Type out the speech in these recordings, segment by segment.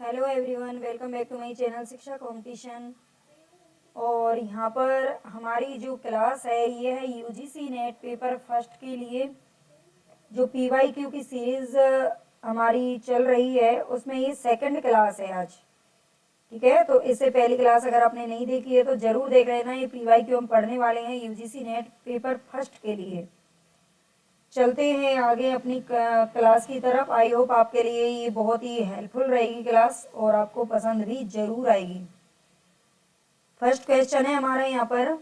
Hello everyone, welcome back to my channel Shiksha competition. और यहाँ पर हमारी जो क्लास है ये है यूजीसी नेट पेपर फर्स्ट के लिए जो पीवाईक्यू की सीरीज हमारी चल रही है उसमें ये सेकंड क्लास है आज। ठीक है, तो इससे पहली क्लास अगर आपने नहीं देखी है तो जरूर देख लेना। ये पीवाईक्यू हम पढ़ने वाले हैं यूजीसी नेट पेपर फर्स्ट के लिए। चलते हैं आगे अपनी क्लास की तरफ। आई होप आपके लिए ये बहुत ही हेल्पफुल रहेगी क्लास और आपको पसंद भी जरूर आएगी। फर्स्ट क्वेश्चन है हमारा यहाँ पर,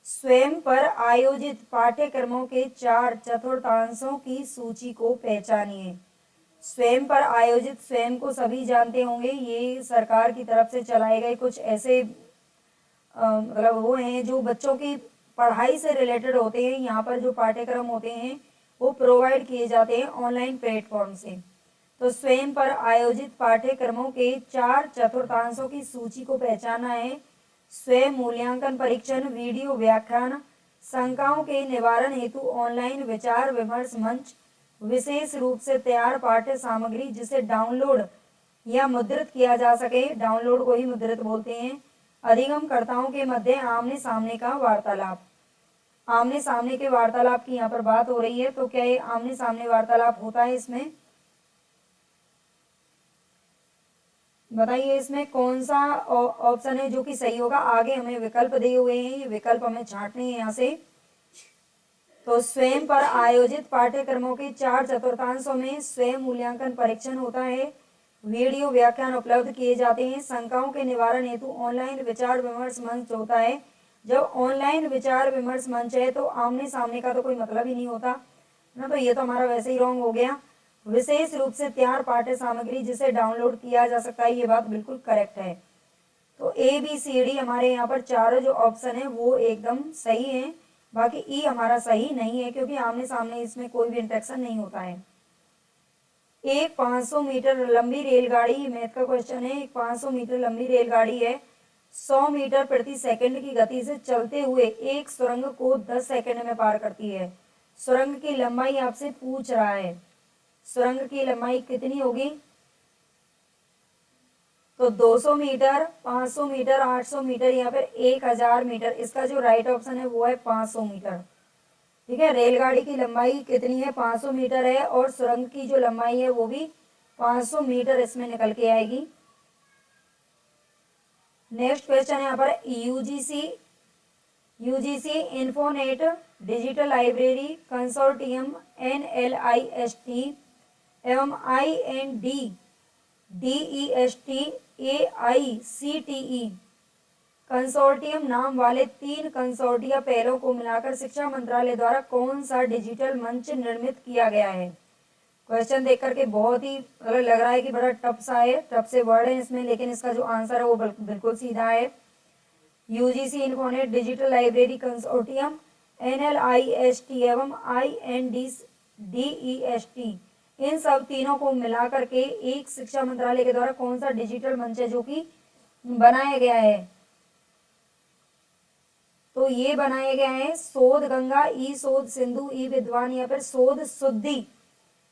स्वयं पर आयोजित पाठ्यक्रमों के 4/4 की सूची को पहचानिए। स्वयं पर आयोजित, स्वयं को सभी जानते होंगे, ये सरकार की तरफ से चलाए गए कुछ ऐसे मतलब वो हैं जो बच्चों की पढ़ाई से रिलेटेड होते हैं। यहाँ पर जो पाठ्यक्रम होते हैं वो प्रोवाइड किए जाते हैं ऑनलाइन प्लेटफॉर्म से। तो स्वयं पर आयोजित पाठ्यक्रमों के 4/4 की सूची को पहचाना है। स्वयं मूल्यांकन परीक्षण, वीडियो व्याख्यान, शंकाओं के निवारण हेतु ऑनलाइन विचार विमर्श मंच, विशेष रूप से तैयार पाठ्य सामग्री जिसे डाउनलोड या मुद्रित किया जा सके, डाउनलोड को ही मुद्रित बोलते हैं। अधिगमकर्ताओं के मध्य आमने सामने का वार्तालाप। आमने सामने के वार्तालाप की यहाँ पर बात हो रही है, तो क्या ये आमने सामने वार्तालाप होता है? इसमें बताइए, इसमें कौन सा ऑप्शन है जो कि सही होगा? आगे हमें विकल्प दिए हुए हैं, ये विकल्प हमें छांटने हैं यहाँ से। तो स्वयं पर आयोजित पाठ्यक्रमों के 4/4 में स्वयं मूल्यांकन परीक्षण होता है, वीडियो व्याख्यान उपलब्ध किए जाते हैं, शंकाओं के निवारण हेतु ऑनलाइन विचार विमर्श मंच होता है। जब ऑनलाइन विचार विमर्श मंच है तो आमने सामने का तो कोई मतलब ही नहीं होता ना, तो ये तो हमारा वैसे ही रॉन्ग हो गया। विशेष रूप से तैयार पाठ्य सामग्री जिसे डाउनलोड किया जा सकता है, ये बात बिल्कुल करेक्ट है। तो ए बी सी डी हमारे यहाँ पर चारों जो ऑप्शन है वो एकदम सही है। बाकी ई हमारा सही नहीं है क्योंकि आमने सामने इसमें कोई भी इंटरेक्शन नहीं होता है। एक 500 मीटर लंबी रेलगाड़ी, मैथ का क्वेश्चन है। एक 500 मीटर लंबी रेलगाड़ी है, 100 मीटर प्रति सेकंड की गति से चलते हुए एक सुरंग को 10 सेकंड में पार करती है। सुरंग की लंबाई आपसे पूछ रहा है, सुरंग की लंबाई कितनी होगी? तो 200 मीटर, 500 मीटर, 800 मीटर या फिर 1000 मीटर। इसका जो राइट ऑप्शन है वो है 500 मीटर। ठीक है, रेलगाड़ी की लंबाई कितनी है? 500 मीटर है और सुरंग की जो लंबाई है वो भी 500 मीटर इसमें निकल के आएगी। नेक्स्ट क्वेश्चन है यहाँ पर, UGC Infonet digital library consortium NLIST एवं INDDEST AICTE कंसोर्टियम नाम वाले 3 कंसोर्टिया पहलों को मिलाकर शिक्षा मंत्रालय द्वारा कौन सा डिजिटल मंच निर्मित किया गया है? क्वेश्चन देख करके बहुत ही लग रहा है कि बड़ा टफ सा है, टफ से वर्ड है इसमें, लेकिन इसका जो आंसर है वो बिल्कुल सीधा है। UGC Infonet digital library consortium NLIST एवं INDDEST, इन सब तीनों को मिलाकर के एक शिक्षा मंत्रालय के द्वारा कौन सा डिजिटल मंच है जो कि बनाया गया है? तो ये बनाया गया है शोध गंगा, ई शोध सिंधु, ई विद्वान या फिर शोध शुद्धि।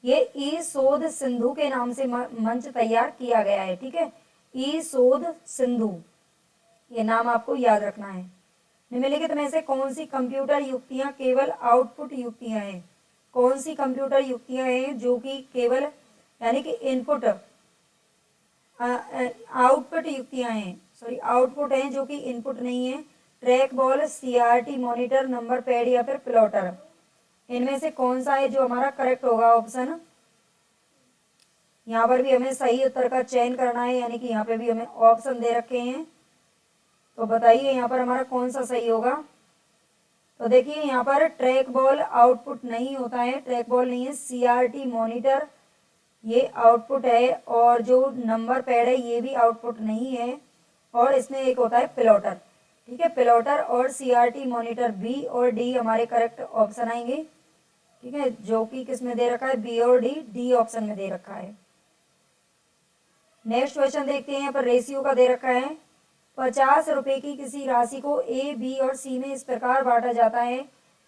ये ई शोध सिंधु के नाम से मंच तैयार किया गया है। ठीक है, ई शोध सिंधु, ये नाम आपको याद रखना है। निम्नलिखित में से कौन सी कंप्यूटर युक्तियां केवल आउटपुट युक्तियां हैं? कौन सी कंप्यूटर युक्तियां हैं जो कि केवल यानी कि इनपुट आउटपुट युक्तियां हैं, सॉरी आउटपुट हैं जो कि इनपुट नहीं है? Track ball, CRT monitor, number pad या फिर प्लॉटर। इनमें से कौन सा है जो हमारा करेक्ट होगा ऑप्शन? यहाँ पर भी हमें सही उत्तर का चयन करना है, यानी कि यहाँ पे भी हमें ऑप्शन दे रखे हैं। तो बताइए यहाँ पर हमारा कौन सा सही होगा? तो देखिए यहाँ पर ट्रैक बॉल आउटपुट नहीं होता है, ट्रैक बॉल नहीं है। CRT मॉनिटर ये आउटपुट है, और जो नंबर पैड है ये भी आउटपुट नहीं है, और इसमें एक होता है प्लॉटर। ठीक है, प्लॉटर और CRT मॉनिटर, बी और डी हमारे करेक्ट ऑप्शन आएंगे। ठीक है, जो कि किस में दे रखा है? बी और डी ऑप्शन में दे रखा है। नेक्स्ट क्वेश्चन देखते हैं, यहाँ पर रेशियो का दे रखा है। 50 रुपए की किसी राशि को ए, बी और सी में इस प्रकार बांटा जाता है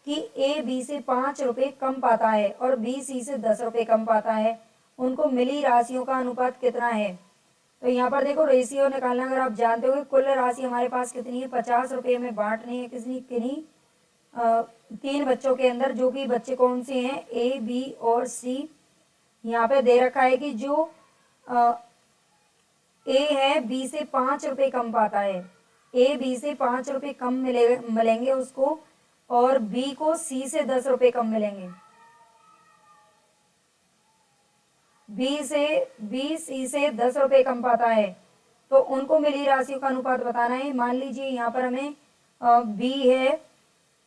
कि ए बी से 5 रुपए कम पाता है और बी सी से 10 रुपए कम पाता है, उनको मिली राशियों का अनुपात कितना है। तो यहाँ पर देखो रेशियो निकालना अगर आप जानते हो कि कुल राशि हमारे पास कितनी है, 50 रुपये में बांटनी है किसी किन्हीं 3 बच्चों के अंदर, जो कि बच्चे कौन से हैं, ए बी और सी। यहाँ पे दे रखा है कि जो ए है बी से 5 रुपये कम पाता है, ए बी से 5 रुपये कम मिलेंगे उसको, और बी को सी से 10 रुपये कम मिलेंगे। बी सी से 10 रुपये कम पाता है, तो उनको मिली राशियों का अनुपात बताना है। मान लीजिए यहाँ पर हमें बी है,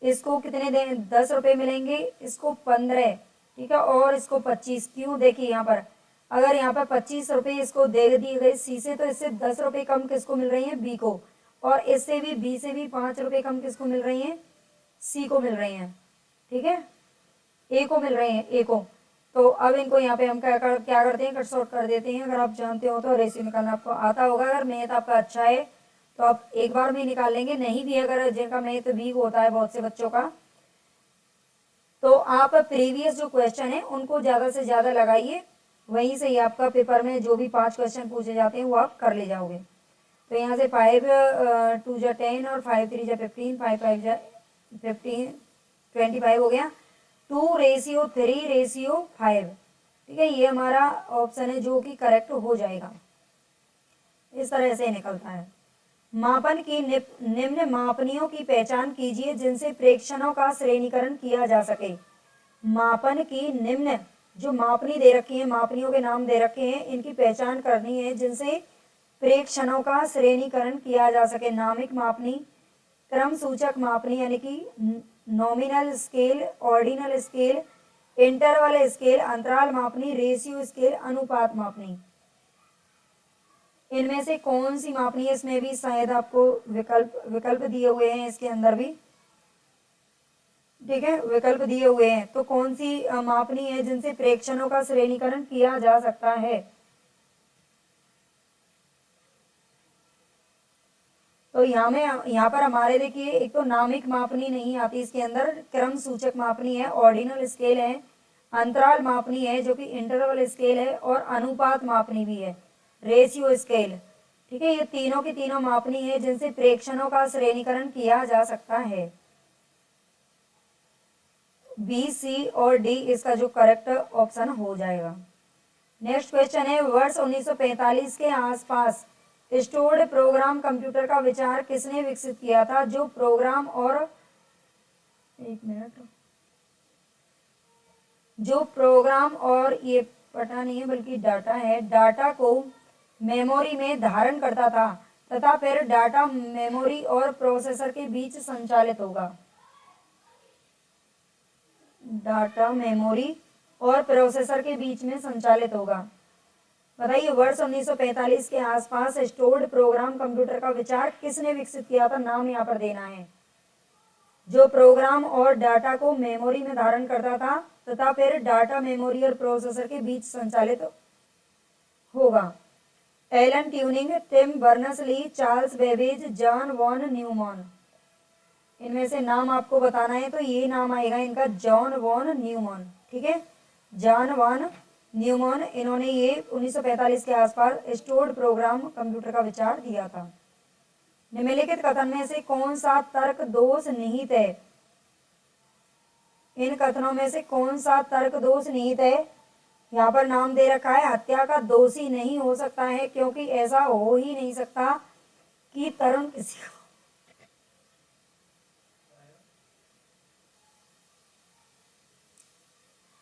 इसको कितने दे 10 रुपये मिलेंगे, इसको 15, ठीक है, और इसको 25। क्यों, देखिए यहाँ पर अगर यहाँ पर 25 रुपये इसको दे दिए गए सी से, तो इससे 10 रुपये कम किसको मिल रही हैं, बी को, और इससे भी बी से भी 5 रुपये कम किसको मिल रही हैं, सी को मिल रही हैं, ठीक है, ए को मिल रही हैं, ए को। तो अब इनको यहाँ पे हम क्या करते हैं, कट शॉर्ट कर देते हैं। अगर आप जानते हो तो रेशियो निकालना आपको आता होगा, अगर मैथ आपका अच्छा है तो आप एक बार में निकाल लेंगे, नहीं भी अगर जिनका मैथ वीक होता है बहुत से बच्चों का, तो आप प्रीवियस जो क्वेश्चन है उनको ज़्यादा से ज़्यादा लगाइए, वहीं से ही आपका पेपर में जो भी 5 क्वेश्चन पूछे जाते हैं वो आप कर ले जाओगे। तो यहाँ से 5 2 जा 10 और 5 3 जा 15, 5 5 जा 15, 25 हो गया। 2:3:5, ठीक है, ये हमारा ऑप्शन है जो कि करेक्ट हो जाएगा। इस तरह से निकलता है। मापन की निम्न मापनियों की पहचान कीजिए जिनसे प्रेक्षणों का श्रेणीकरण किया जा सके। मापन की निम्न जो मापनी दे रखी है, मापनियों के नाम दे रखे हैं, इनकी पहचान करनी है जिनसे प्रेक्षणों का श्रेणीकरण किया जा सके। नामिक मापनी, क्रम सूचक मापनी यानी कि nominal scale, ordinal scale, interval scale, अंतराल मापनी, रेशियो स्केल, अनुपात मापनी। इनमें से कौन सी मापनी है, इसमें भी शायद आपको विकल्प दिए हुए हैं, इसके अंदर भी, ठीक है, विकल्प दिए हुए हैं। तो कौन सी मापनी है जिनसे प्रेक्षणों का श्रेणीकरण किया जा सकता है। तो यहाँ पर हमारे देखिए एक तो नामिक मापनी नहीं आती इसके अंदर, क्रम सूचक मापनी है, ऑर्डिनल स्केल है, अंतराल मापनी है जो कि इंटरवल स्केल है, और अनुपात मापनी भी है, रेशियो स्केल, ठीक है। ये तीनों की तीनों मापनी है जिनसे प्रेक्षणों का श्रेणीकरण किया जा सकता है। बी, सी और डी इसका जो करेक्ट ऑप्शन हो जाएगा। नेक्स्ट क्वेश्चन है, वर्ष 1945 के आसपास स्टोर्ड प्रोग्राम कंप्यूटर का विचार किसने विकसित किया था। जो प्रोग्राम और एक मिनट, जो प्रोग्राम और ये पता नहीं है बल्कि डाटा है, डाटा को मेमोरी में धारण करता था तथा फिर डाटा मेमोरी और प्रोसेसर के बीच संचालित होगा। डाटा मेमोरी और प्रोसेसर के बीच में संचालित होगा। बताइए, वर्ष 1945 के आसपास स्टोर्ड प्रोग्राम कंप्यूटर का विचार किसने विकसित किया था, नाम यहाँ पर देना है। जो प्रोग्राम और डाटा को मेमोरी में धारण करता था तथा फिर डाटा मेमोरी और प्रोसेसर के बीच संचालित होगा। Alan Turing, Tim Berners-Lee, Charles Babbage, John von Neumann. इनमें से नाम आपको बताना है, तो ये नाम आएगा इनका जॉन वॉन न्यूमैन, ठीक है, जॉन वॉन न्यूमैन। इन्होंने ये 1945 के आसपास स्टोर्ड प्रोग्राम कंप्यूटर का विचार दिया था। निम्नलिखित कथन में से कौन सा तर्क दोष निहित है। इन कथनों में से कौन सा तर्क दोष निहित है। यहाँ पर नाम दे रखा है, हत्या का दोषी नहीं हो सकता है क्योंकि ऐसा हो ही नहीं सकता कि तरुण किसी को।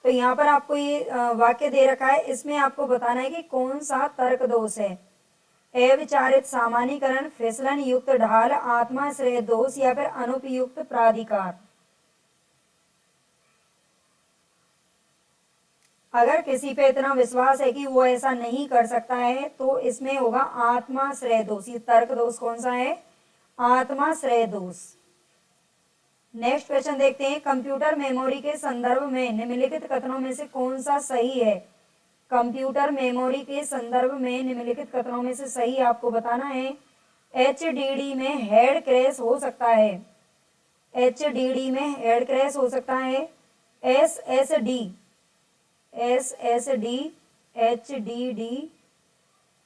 तो यहाँ पर आपको ये वाक्य दे रखा है, इसमें आपको बताना है कि कौन सा तर्क दोष है। अविचारित सामान्यीकरण, फिसलन युक्त ढाल, आत्माश्रय दोष या फिर अनुपयुक्त प्राधिकार। अगर किसी पे इतना विश्वास है कि वो ऐसा नहीं कर सकता है तो इसमें होगा आत्माश्रय दोष। ये तर्क दोष कौन सा है, आत्माश्रय दोष। नेक्स्ट क्वेश्चन देखते हैं, कंप्यूटर मेमोरी के संदर्भ में निम्नलिखित कथनों में से कौन सा सही है। कंप्यूटर मेमोरी के संदर्भ में निम्नलिखित कथनों में से सही आपको बताना है। HDD में हेड क्रैश हो सकता है, HDD में हेड क्रैश हो सकता है। SSD HDD।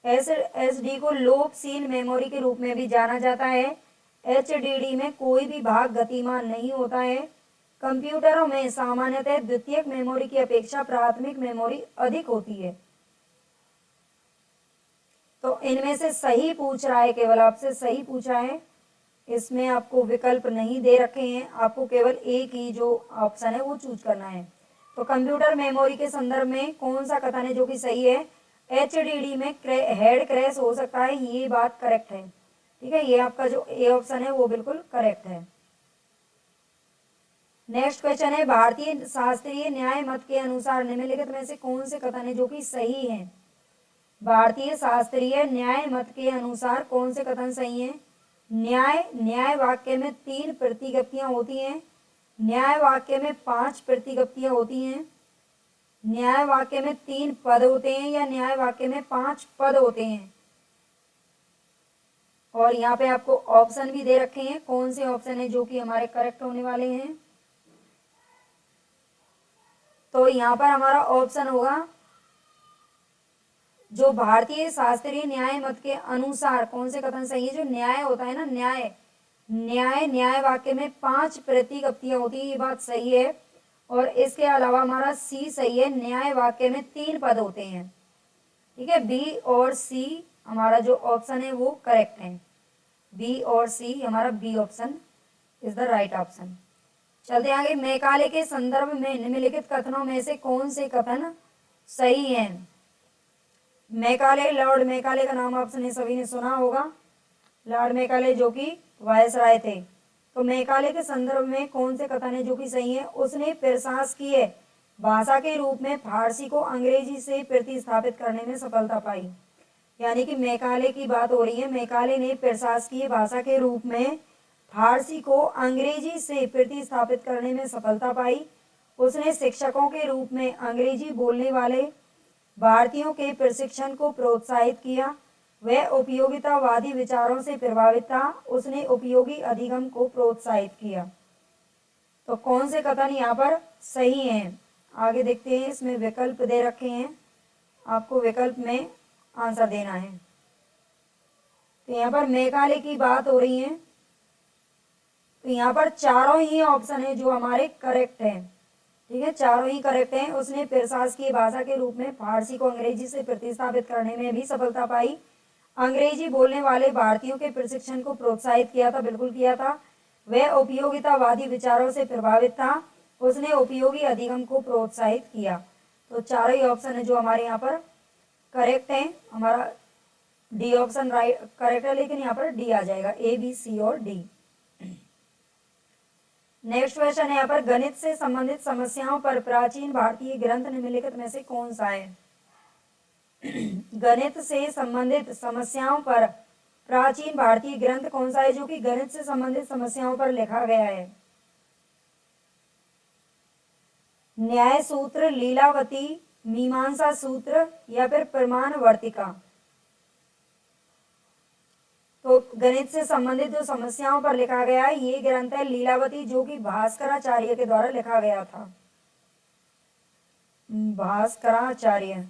SSD को लोकशील मेमोरी के रूप में भी जाना जाता है। HDD में कोई भी भाग गतिमान नहीं होता है। कंप्यूटरों में सामान्यतः द्वितीयक मेमोरी की अपेक्षा प्राथमिक मेमोरी अधिक होती है। तो इनमें से सही पूछ रहा है, केवल आपसे सही पूछा है, इसमें आपको विकल्प नहीं दे रखे हैं, आपको केवल एक ही जो ऑप्शन है वो चूज करना है। तो कंप्यूटर मेमोरी के संदर्भ में कौन सा कथन है जो कि सही है? HDD में हेड क्रैश हो सकता है, ये बात करेक्ट है। ठीक है, ये आपका जो ए ऑप्शन है वो बिल्कुल करेक्ट है। नेक्स्ट क्वेश्चन है, भारतीय शास्त्रीय न्याय मत के अनुसार निम्नलिखित में से कौन से कथन है जो कि सही है? भारतीय शास्त्रीय न्याय मत के अनुसार कौन से कथन सही हैं? न्याय वाक्य में 3 प्रतिगप्तियां होती हैं, न्याय वाक्य में 5 प्रतिगप्तियां होती हैं, न्याय वाक्य में 3 पद होते हैं, या न्याय वाक्य में 5 पद होते हैं। और यहाँ पे आपको ऑप्शन भी दे रखे हैं, कौन से ऑप्शन है जो कि हमारे करेक्ट होने वाले हैं। तो यहाँ पर हमारा ऑप्शन होगा, जो भारतीय शास्त्रीय न्याय मत के अनुसार कौन से कथन सही है? जो न्याय होता है ना, न्याय वाक्य में 5 प्रतिगप्तियां होती है, ये बात सही है। और इसके अलावा हमारा सी सही है, न्याय वाक्य में 3 पद होते हैं। ठीक है, बी और सी हमारा जो ऑप्शन है वो करेक्ट है। बी और सी हमारा B option is the right option. चलते आगे, मैकाले के संदर्भ में निम्नलिखित कथनों में से कौन से कथन सही हैं? मैकाले, लॉर्ड मैकाले का नाम आपने सभी ने सुना होगा, लॉर्ड मैकाले जो कि वायसराय थे। तो मैकाले के संदर्भ में कौन से कथन है जो कि सही है? उसने प्रशासकीय भाषा के रूप में फारसी को अंग्रेजी से प्रतिस्थापित करने में सफलता पाई। यानी कि मैकाले की बात हो रही है, मैकाले ने प्रशासकीय भाषा के रूप में फारसी को अंग्रेजी से प्रतिस्थापित करने में सफलता पाई। उसने शिक्षकों के रूप में अंग्रेजी बोलने वाले भारतीयों के प्रशिक्षण को प्रोत्साहित किया। वह उपयोगितावादी विचारों से प्रभावित था। उसने उपयोगी अधिगम को प्रोत्साहित किया। तो कौन से कथन यहाँ पर सही हैं? आगे देखते हैं, इसमें विकल्प दे रखे हैं, आपको विकल्प में आंसर देना है। तो यहाँ पर मैकाले की बात हो रही है, तो यहाँ पर चारों ही ऑप्शन है जो हमारे करेक्ट हैं। ठीक है, चारों ही करेक्ट हैं। उसने प्रशासकीय भाषा के रूप में फारसी को अंग्रेजी से प्रतिस्थापित करने में भी सफलता पाई। अंग्रेजी बोलने वाले भारतीयों के प्रशिक्षण को प्रोत्साहित किया था, बिल्कुल किया था। वह उपयोगितावादी विचारों से प्रभावित था। उसने उपयोगी अधिगम को प्रोत्साहित किया। तो चारों ही ऑप्शन है जो हमारे यहाँ पर करेक्ट है। हमारा डी ऑप्शन राइट करेक्ट है, लेकिन यहाँ पर डी आ जाएगा, ए बी सी और डी। नेक्स्ट क्वेश्चन है यहाँ पर, गणित से संबंधित समस्याओं पर प्राचीन भारतीय ग्रंथ निम्नलिखित में से कौन सा है? गणित से संबंधित समस्याओं पर प्राचीन भारतीय ग्रंथ कौन सा है जो कि गणित से संबंधित समस्याओं पर लिखा गया है? न्याय सूत्र, लीलावती, मीमांसा सूत्र, या फिर प्रमाण वर्तिका? तो गणित से संबंधित जो समस्याओं पर लिखा गया है ये ग्रंथ है लीलावती, जो कि भास्कराचार्य के द्वारा लिखा गया था। भास्कराचार्य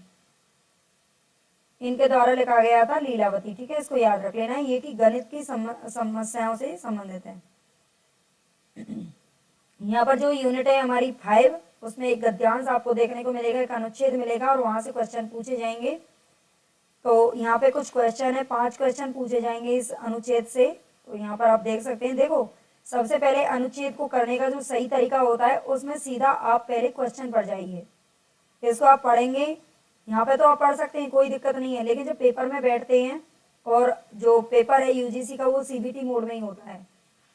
इनके द्वारा लिखा गया था लीलावती। ठीक है, इसको याद रख लेना, ये कि गणित की समस्याओं से संबंधित है। यहाँ पर जो यूनिट है हमारी 5, उसमें एक गद्यांश आपको देखने को मिलेगा, एक अनुच्छेद मिलेगा और वहां से क्वेश्चन पूछे जाएंगे। तो यहाँ पे कुछ क्वेश्चन है, 5 क्वेश्चन पूछे जाएंगे इस अनुच्छेद से। तो यहाँ पर आप देख सकते हैं, देखो सबसे पहले अनुच्छेद को करने का जो सही तरीका होता है उसमें सीधा आप पहले क्वेश्चन पर जाइए, इसको आप पढ़ेंगे। यहाँ पे तो आप पढ़ सकते हैं, कोई दिक्कत नहीं है, लेकिन जब पेपर में बैठते हैं, और जो पेपर है यूजीसी का वो सीबीटी मोड में ही होता है।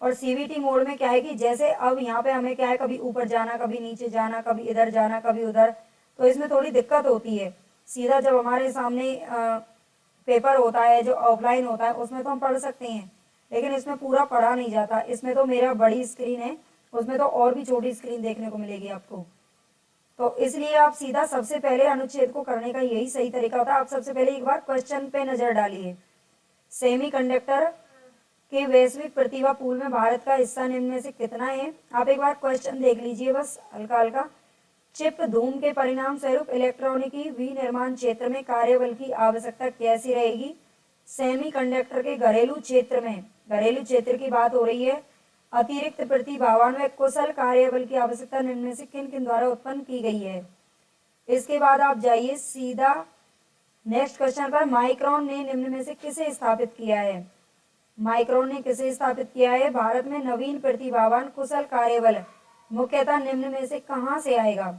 और सीबीटी मोड में क्या है कि जैसे अब यहाँ पे हमें क्या है, कभी ऊपर जाना, कभी नीचे जाना, कभी इधर जाना, कभी उधर, तो इसमें थोड़ी दिक्कत होती है। सीधा जब हमारे सामने पेपर होता है जो ऑफलाइन होता है उसमें तो हम पढ़ सकते हैं, लेकिन इसमें पूरा पढ़ा नहीं जाता। इसमें तो मेरा बड़ी स्क्रीन है, उसमें तो और भी छोटी स्क्रीन देखने को मिलेगी आपको। तो इसलिए आप सीधा सबसे पहले अनुच्छेद को करने का यही सही तरीका होता है। आप सबसे पहले एक बार क्वेश्चन पे नजर डालिए। सेमीकंडक्टर के वैश्विक प्रतिभा पूल में भारत का हिस्सा निम्न में से कितना है? आप एक बार क्वेश्चन देख लीजिए, बस हल्का हल्का। चिप धूम के परिणाम स्वरूप इलेक्ट्रॉनिकी विनिर्माण क्षेत्र में कार्यबल की आवश्यकता कैसी रहेगी। सेमीकंडक्टर के घरेलू क्षेत्र में, घरेलू क्षेत्र की बात हो रही है, अतिरिक्त प्रतिभावान व कुशल कार्यबल की आवश्यकता निम्न में से किन किन द्वारा उत्पन्न की गई है। इसके बाद आप जाइए सीधा नेक्स्ट क्वेश्चन पर। माइक्रॉन ने निम्न में से किसे स्थापित किया है। माइक्रॉन ने किसे स्थापित किया है। भारत में नवीन प्रतिभावान कुशल कार्यबल मुख्यतः निम्न में से कहां से आएगा।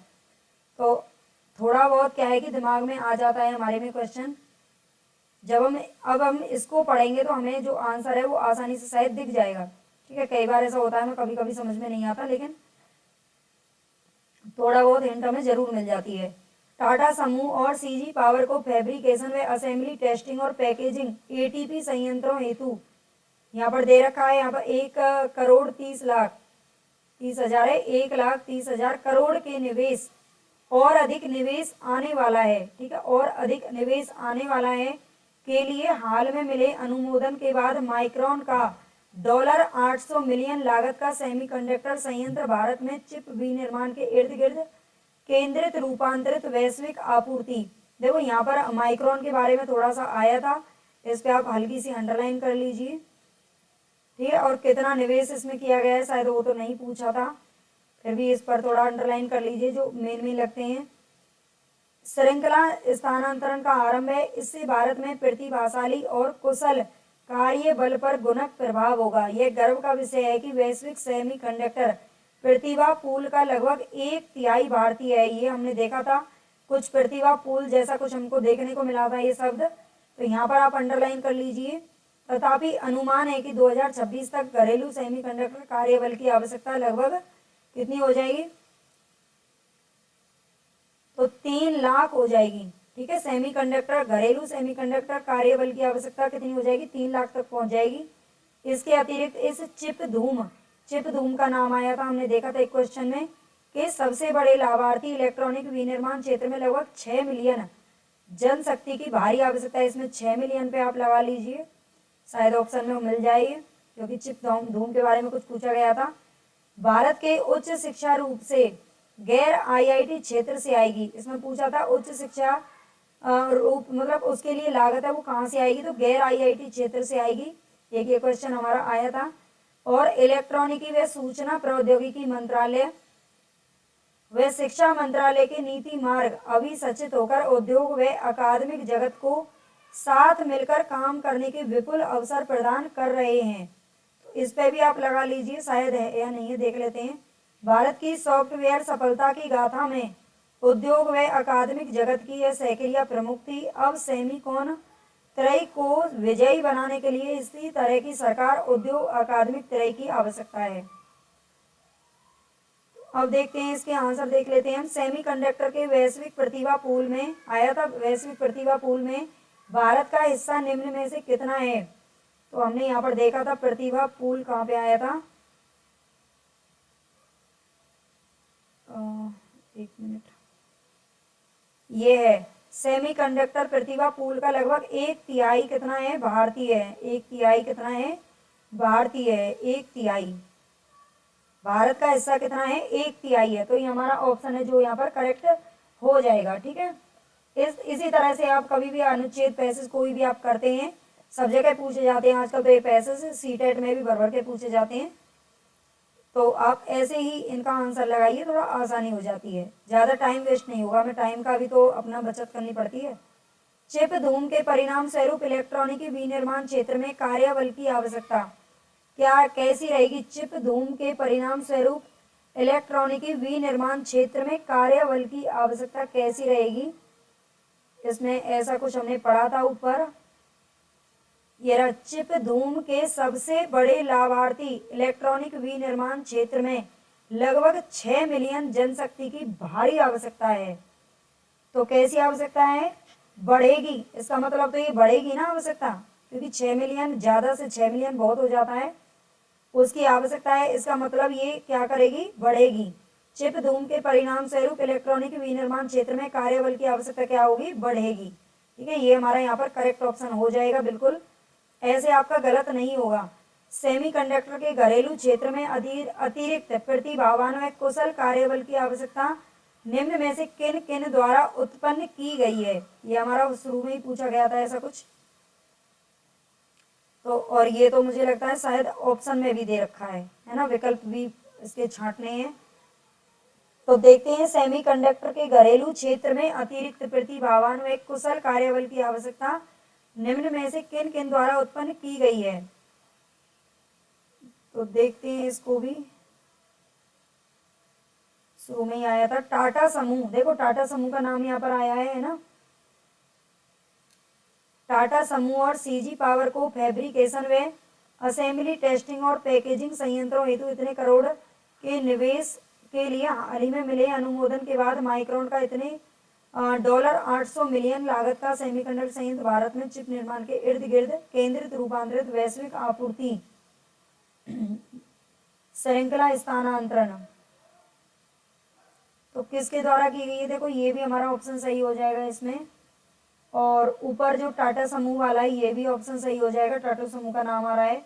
तो थोड़ा बहुत क्या है कि दिमाग में आ जाता है हमारे में क्वेश्चन। जब हम इसको पढ़ेंगे तो हमें जो आंसर है वो आसानी से शायद दिख जाएगा। ठीक है, कई बार ऐसा होता है हमें कभी कभी समझ में नहीं आता, लेकिन थोड़ा बहुत हिंट हमें जरूर मिल जाती है। टाटा समूह और सीजी पावर को फैब्रिकेशन व असेंबली, टेस्टिंग और पैकेजिंग एटीपी संयंत्रों हेतु यहाँ पर दे रखा है। यहाँ पर 1,30,30,000 है, 1,30,000 करोड़ के निवेश और अधिक निवेश आने वाला है। ठीक है, और अधिक निवेश आने वाला है के लिए हाल में मिले अनुमोदन के बाद माइक्रॉन का $800 मिलियन लागत का सेमीकंडक्टर संयंत्र भारत में चिप विनिर्माण के इर्द गिर्द केंद्रित रूपांतरित वैश्विक आपूर्ति। देखो यहाँ पर माइक्रॉन के बारे में थोड़ा सा आया था, इस पे आप हल्की सी अंडरलाइन कर लीजिए। ठीक है, और कितना निवेश इसमें किया गया है शायद वो तो नहीं पूछा था, फिर भी इस पर थोड़ा अंडरलाइन कर लीजिए जो मेन लगते हैं। श्रृंखला स्थानांतरण का आरंभ है, इससे भारत में प्रतिभाशाली और कुशल कार्य बल पर गुणक प्रभाव होगा। यह गर्व का विषय है कि वैश्विक सेमीकंडक्टर प्रतिभा पूल का लगभग 1/3 भारतीय है। ये हमने देखा था, कुछ प्रतिभा पूल जैसा कुछ हमको देखने को मिला था ये शब्द, तो यहाँ पर आप अंडरलाइन कर लीजिए। तथापि अनुमान है कि 2026 तक घरेलू सेमीकंडक्टर कार्यबल की आवश्यकता लगभग कितनी हो जाएगी, तो 3 लाख हो जाएगी। ठीक है, सेमीकंडक्टर, घरेलू सेमीकंडक्टर कार्यबल की आवश्यकता कितनी हो जाएगी, 3 लाख तक पहुंच जाएगी। इसके अतिरिक्त इस चिप धूम का नाम आया था, हमने देखा था एक क्वेश्चन में कि सबसे बड़े लाभार्थी इलेक्ट्रॉनिक विनिर्माण क्षेत्र में लगभग 6 मिलियन जनशक्ति की भारी आवश्यकता है। इसमें 6 मिलियन पे आप लगा लीजिए, शायद ऑप्शन में मिल जाएगी, क्योंकि चिप धूम के बारे में कुछ पूछा गया था। भारत के उच्च शिक्षा रूप से गैर आईआईटी क्षेत्र से आएगी। इसमें पूछा था उच्च शिक्षा रूप मतलब उसके लिए लागत है वो कहाँ से आएगी, तो गैर आईआईटी क्षेत्र से आएगी। एक ये क्वेश्चन हमारा आया था। और इलेक्ट्रॉनिकी व सूचना प्रौद्योगिकी मंत्रालय व शिक्षा मंत्रालय के नीति मार्ग अभिसचित होकर उद्योग व अकादमिक जगत को साथ मिलकर काम करने के विपुल अवसर प्रदान कर रहे हैं। तो इस पे भी आप लगा लीजिए, शायद है या नहीं है देख लेते हैं। भारत की सॉफ्टवेयर सफलता की गाथा में उद्योग व अकादमिक जगत की यह सहक्रिया प्रमुख थी। अब सेमीकॉन त्रय को विजयी बनाने के लिए इसी तरह की सरकार, उद्योग, अकादमिक त्रय की आवश्यकता है। अब देखते हैं इसके आंसर देख लेते हैं हम। सेमीकंडक्टर के वैश्विक प्रतिभा पूल में आया था, वैश्विक प्रतिभा पूल में भारत का हिस्सा निम्न में से कितना है। तो हमने यहाँ पर देखा था प्रतिभा पूल कहाँ पे आया था, एक मिनट, ये है सेमीकंडक्टर प्रतिभा पूल का लगभग 1/3 कितना है, भारतीय है। 1/3 कितना है, भारतीय है। 1/3 भारत का हिस्सा कितना है, 1/3 है। तो ये हमारा ऑप्शन है जो यहाँ पर करेक्ट हो जाएगा। ठीक है, इसी तरह से आप कभी भी अनुच्छेद पैसेज कोई भी आप करते हैं, सब जगह पूछे जाते हैं आजकल, तो ये पैसेज सीटेट में भी भर के पूछे जाते हैं। तो आप ऐसे ही इनका आंसर लगाइए, थोड़ा आसानी हो जाती है, ज़्यादा टाइम वेस्ट नहीं होगा। हमें टाइम का भी तो अपना बचत करनी पड़ती है। चिप धूम के परिणाम स्वरूप इलेक्ट्रॉनिकी विनिर्माण क्षेत्र में कार्यबल की आवश्यकता क्या कैसी रहेगी। चिप धूम के परिणाम स्वरूप इलेक्ट्रॉनिकी विनिर्माण क्षेत्र में कार्यबल की आवश्यकता कैसी रहेगी। इसमें ऐसा कुछ हमने पढ़ा था ऊपर, ये चिप धूम के सबसे बड़े लाभार्थी इलेक्ट्रॉनिक विनिर्माण क्षेत्र में लगभग 6 मिलियन जनशक्ति की भारी आवश्यकता है। तो कैसी आवश्यकता है, बढ़ेगी। इसका मतलब तो ये बढ़ेगी ना आवश्यकता, क्योंकि 6 मिलियन, ज़्यादा से 6 मिलियन बहुत हो जाता है, उसकी आवश्यकता है। इसका मतलब ये क्या करेगी, बढ़ेगी। चिप धूम के परिणाम स्वरूप इलेक्ट्रॉनिक विनिर्माण क्षेत्र में कार्यबल की आवश्यकता क्या होगी, बढ़ेगी। ठीक है, ये हमारा यहाँ पर करेक्ट ऑप्शन हो जाएगा, बिल्कुल ऐसे आपका गलत नहीं होगा। सेमीकंडक्टर के घरेलू क्षेत्र में अतिरिक्त प्रतिभावान व कुशल कार्यबल की आवश्यकता निम्न में से किन किन द्वारा उत्पन्न की गई है। ये हमारा शुरू में ही पूछा गया था ऐसा कुछ। तो और ये तो मुझे लगता है शायद ऑप्शन में भी दे रखा है ना, विकल्प भी इसके छांटने हैं। तो देखते हैं, सेमीकंडक्टर के घरेलू क्षेत्र में अतिरिक्त प्रतिभावान व एक कुशल कार्यबल की आवश्यकता निम्न में से किन किन द्वारा उत्पन्न की गई है। तो देखते हैं इसको भी, शुरू में ही आया था टाटा समूह। देखो टाटा समूह का नाम यहाँ पर आया है ना। टाटा समूह और सीजी पावर को फैब्रिकेशन व असेंबली, टेस्टिंग और पैकेजिंग संयंत्रों हेतु इतने करोड़ के निवेश के लिए हाल ही में मिले अनुमोदन के बाद माइक्रोन का इतने $800 मिलियन लागत का सेमीकंडक्टर संयंत्र भारत में चिप निर्माण के इर्द गिर्द केंद्रित रूपांतरित वैश्विक आपूर्ति श्रृंखला स्थानांतरण तो किसके द्वारा की गई है। देखो ये भी हमारा ऑप्शन सही हो जाएगा इसमें, और ऊपर जो टाटा समूह वाला है ये भी ऑप्शन सही हो जाएगा, टाटा समूह का नाम आ रहा है।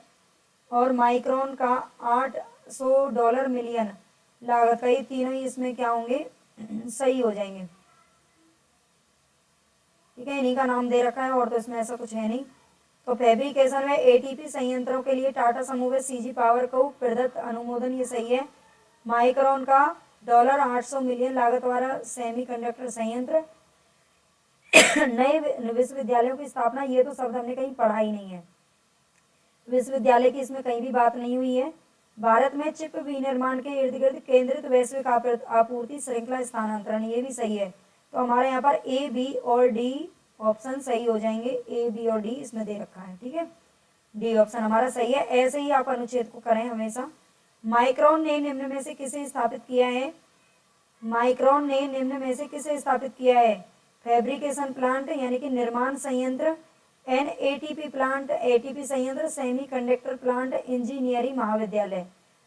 और माइक्रोन का $800 मिलियन लागत का, ये तीनों ही इसमें क्या होंगे, सही हो जाएंगे। ठीक है, इन्हीं का नाम दे रखा है और तो इसमें ऐसा कुछ है नहीं। तो फैब्रिकेशन में एटीपी संयंत्रों के लिए टाटा समूह व सीजी पावर को प्रदत्त अनुमोदन, ये सही है। माइक्रोन का $800 मिलियन लागत वाला सेमीकंडक्टर संयंत्र, नए विश्वविद्यालयों की स्थापना, ये तो शब्द हमने कहीं पढ़ा ही नहीं है, विश्वविद्यालय की इसमें कहीं भी बात नहीं हुई है। भारत में चिप विनिर्माण के इर्द गिर्द केंद्रित वैश्विक आपूर्ति श्रृंखला स्थानांतरण, ये भी सही है। तो हमारे यहाँ पर ए, बी और डी ऑप्शन सही हो जाएंगे। ए, बी और डी इसमें दे रखा है। ठीक है, डी ऑप्शन हमारा सही है। ऐसे ही आप अनुच्छेद को करें हमेशा। माइक्रोन ने निम्न में से किसे स्थापित किया है। माइक्रोन ने निम्न में से किसे स्थापित किया है। फैब्रिकेशन प्लांट यानी कि निर्माण संयंत्र, एनएटीपी प्लांट एटीपी संयंत्र, सेमीकंडक्टर प्लांट, इंजीनियरिंग महाविद्यालय।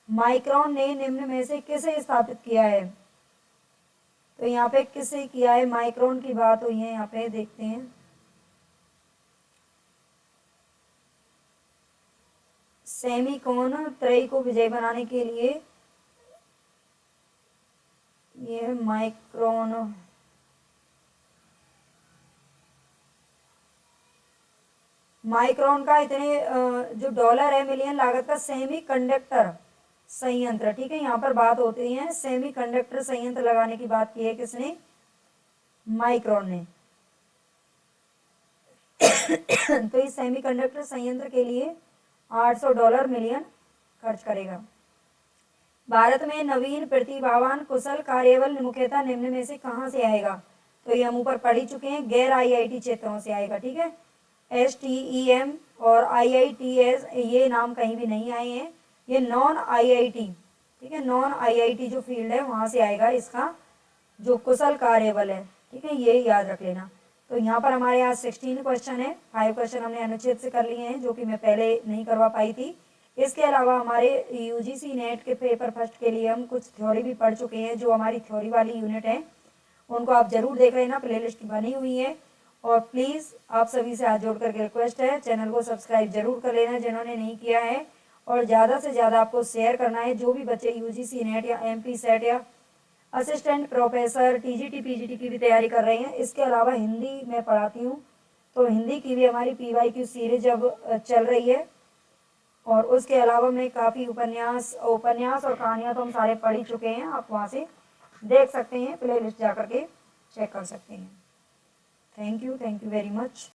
माइक्रोन ने निम्न में से किसे स्थापित किया है। तो यहाँ पे किसे किया है, माइक्रोन की बात हुई है यहाँ पे, देखते हैं। सेमीकोन त्रयी को विजय बनाने के लिए ये माइक्रोन, माइक्रोन का इतने जो डॉलर है मिलियन लागत का सेमीकंडक्टर संयंत्र। ठीक है, यहाँ पर बात होती है सेमीकंडक्टर संयंत्र लगाने की बात की है किसने, माइक्रोन ने। तो इस सेमीकंडक्टर संयंत्र के लिए $800 मिलियन खर्च करेगा। भारत में नवीन प्रतिभावान कुशल कार्यबल मुख्यतः निम्न में से कहां से आएगा। तो ये हम ऊपर पढ़ ही चुके हैं, गैर आईआईटी क्षेत्रों से आएगा। ठीक है, STEM और IITS ये नाम कहीं भी नहीं आए हैं, ये नॉन आईआईटी, ठीक है, नॉन आईआईटी जो फील्ड है वहां से आएगा इसका जो कुशल कार्यबल है। ठीक है, ये याद रख लेना। तो यहाँ पर हमारे यहाँ 16 क्वेश्चन है, 5 क्वेश्चन हमने अनुच्छेद से कर लिए हैं जो कि मैं पहले नहीं करवा पाई थी। इसके अलावा हमारे UGC नेट के पेपर फर्स्ट के लिए हम कुछ थ्योरी भी पढ़ चुके हैं। जो हमारी थ्योरी वाली यूनिट है उनको आप जरूर देख लेना, प्लेलिस्ट बनी हुई है। और प्लीज़ आप सभी से हाथ जोड़ करके रिक्वेस्ट है, चैनल को सब्सक्राइब जरूर कर लेना जिन्होंने नहीं किया है, और ज़्यादा से ज़्यादा आपको शेयर करना है। जो भी बच्चे UGC नेट या MP सेट या असिस्टेंट प्रोफेसर TGT PGT की भी तैयारी कर रहे हैं, इसके अलावा हिंदी मैं पढ़ाती हूँ, तो हिंदी की भी हमारी PYQ सीरीज अब चल रही है। और उसके अलावा मैं काफ़ी उपन्यास और कहानियाँ तो हम सारे पढ़ ही चुके हैं, आप वहाँ से देख सकते हैं, प्लेलिस्ट जा करके चेक कर सकते हैं। Thank you very much.